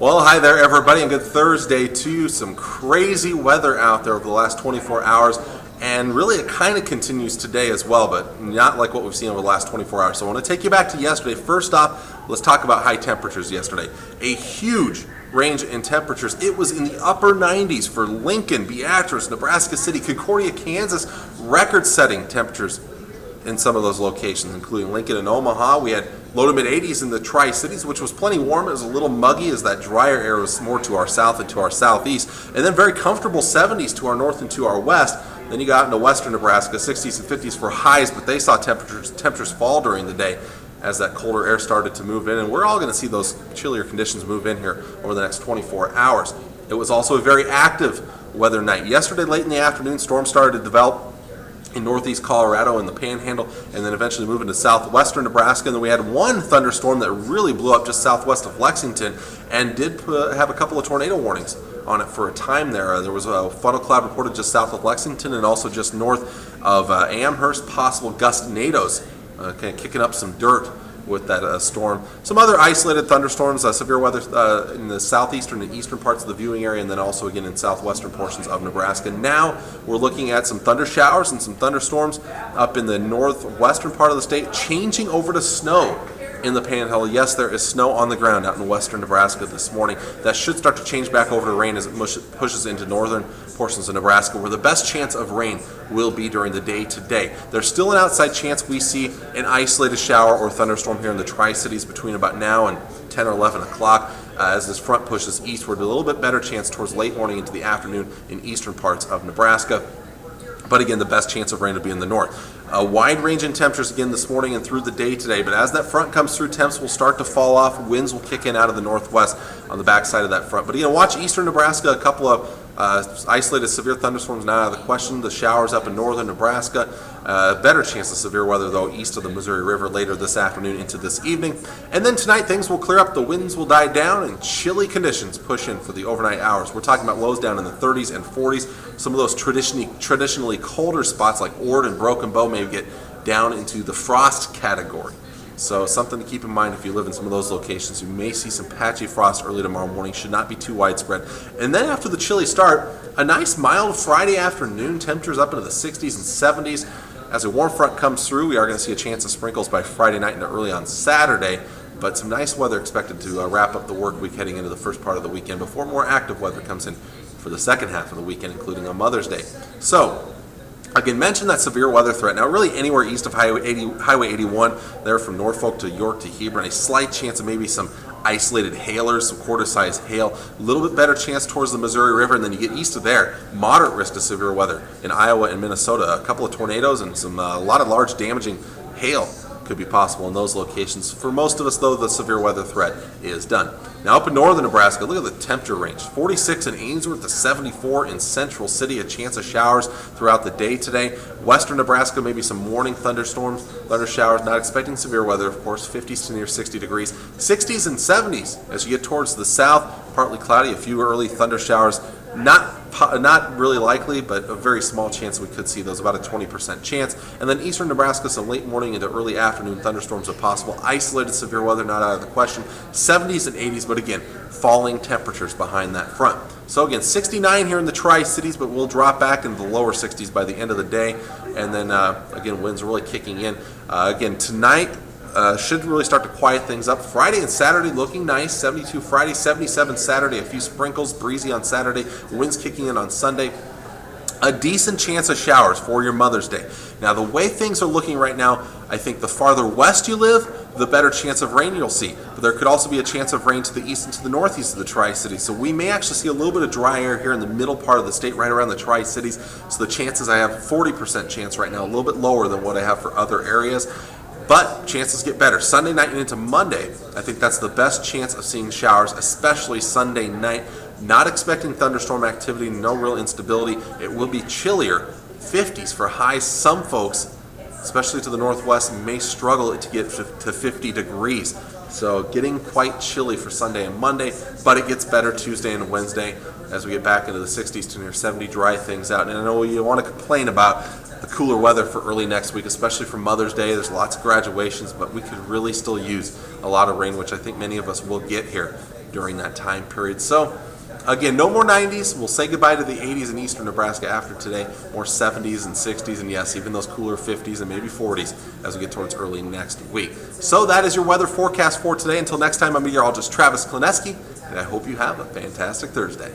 Well, hi there, everybody, and good Thursday to you. Some crazy weather out there over the last 24 hours, and really it kind of continues today as well, but not like what we've seen over the last 24 hours. So I want to take you back to yesterday. First off, let's talk about high temperatures yesterday. A huge range in temperatures. It was in the upper 90s for Lincoln, Beatrice, Nebraska City, Concordia, Kansas, record-setting temperatures in some of those locations, including Lincoln and Omaha. We had low to mid 80s in the Tri-Cities, which was plenty warm. It was a little muggy as that drier air was more to our south and to our southeast. And then very comfortable 70s to our north and to our west. Then you got into western Nebraska, 60s and 50s for highs, but they saw temperatures fall during the day as that colder air started to move in. And we're all going to see those chillier conditions move in here over the next 24 hours. It was also a very active weather night. Yesterday, late in the afternoon, storms started to develop in northeast Colorado and the Panhandle, and then eventually move into southwestern Nebraska. And then we had one thunderstorm that really blew up just southwest of Lexington and did have a couple of tornado warnings on it for a time there. There was a funnel cloud reported just south of Lexington and also just north of Amherst, possible gustnadoes kicking up some dirt with that storm. Some other isolated thunderstorms, severe weather in the southeastern and eastern parts of the viewing area, and then also again in southwestern portions of Nebraska. Now we're looking at some thunder showers and some thunderstorms up in the northwestern part of the state, changing over to snow in the Panhandle. Yes, there is snow on the ground out in western Nebraska this morning. That should start to change back over to rain as it pushes into northern portions of Nebraska, where the best chance of rain will be during the day today. There's still an outside chance we see an isolated shower or thunderstorm here in the Tri-Cities between about now and 10 or 11 o'clock as this front pushes eastward. A little bit better chance towards late morning into the afternoon in eastern parts of Nebraska. But again, the best chance of rain will be in the north. A wide range in temperatures again this morning and through the day today, but as that front comes through, temps will start to fall off. Winds will kick in out of the northwest on the backside of that front. But watch eastern Nebraska, a couple of isolated severe thunderstorms not out of the question. The showers up in northern Nebraska. Better chance of severe weather, though, east of the Missouri River later this afternoon into this evening. And then tonight, things will clear up. The winds will die down, and chilly conditions push in for the overnight hours. We're talking about lows down in the 30s and 40s. Some of those traditionally colder spots like Ord and Broken Bow may get down into the frost category. So something to keep in mind if you live in some of those locations. You may see some patchy frost early tomorrow morning. Should not be too widespread. And then after the chilly start, a nice mild Friday afternoon. Temperatures up into the 60s and 70s. As a warm front comes through, we are going to see a chance of sprinkles by Friday night into early on Saturday. But some nice weather expected to wrap up the work week heading into the first part of the weekend before more active weather comes in for the second half of the weekend, including on Mother's Day. So, again, mention that severe weather threat. Now, really anywhere east of Highway 81, there from Norfolk to York to Hebron, a slight chance of maybe some isolated hailers, some quarter-size hail. A little bit better chance towards the Missouri River, and then you get east of there, moderate risk of severe weather in Iowa and Minnesota. A couple of tornadoes and a lot of large damaging hail could be possible in those locations. For most of us, though, the severe weather threat is done. Now up in northern Nebraska, look at the temperature range. 46 in Ainsworth to 74 in Central City. A chance of showers throughout the day today. Western Nebraska, maybe some morning thunder showers. Not expecting severe weather, of course. 50s to near 60 degrees. 60s and 70s as you get towards the south. Partly cloudy, a few early thunder showers. Not really likely, but a very small chance we could see those, about a 20% chance. And then eastern Nebraska, some late morning into early afternoon thunderstorms are possible. Isolated severe weather not out of the question. 70s and 80s, but again, falling temperatures behind that front. So again, 69 here in the Tri-Cities, but we'll drop back into the lower 60s by the end of the day. And then again, winds are really kicking in. Again, tonight, should really start to quiet things up. Friday and Saturday looking nice. 72 Friday, 77 Saturday. A few sprinkles, breezy on Saturday. Winds kicking in on Sunday. A decent chance of showers for your Mother's Day. Now, the way things are looking right now, I think the farther west you live, the better chance of rain you'll see. But there could also be a chance of rain to the east and to the northeast of the Tri-Cities. So we may actually see a little bit of dry air here in the middle part of the state, right around the Tri-Cities. So the chances, I have 40% chance right now, a little bit lower than what I have for other areas. But chances get better. Sunday night and into Monday, I think that's the best chance of seeing showers, especially Sunday night. Not expecting thunderstorm activity, no real instability. It will be chillier, 50s for highs. Some folks, especially to the northwest, may struggle to get to 50 degrees. So getting quite chilly for Sunday and Monday, but it gets better Tuesday and Wednesday as we get back into the 60s to near 70, dry things out. And I know you want to complain about the cooler weather for early next week, especially for Mother's Day. There's lots of graduations, but we could really still use a lot of rain, which I think many of us will get here during that time period. So again, no more 90s. We'll say goodbye to the 80s in eastern Nebraska after today. More 70s and 60s, and yes, even those cooler 50s and maybe 40s as we get towards early next week. So that is your weather forecast for today. Until next time, I'm meteorologist Travis Klineski, and I hope you have a fantastic Thursday.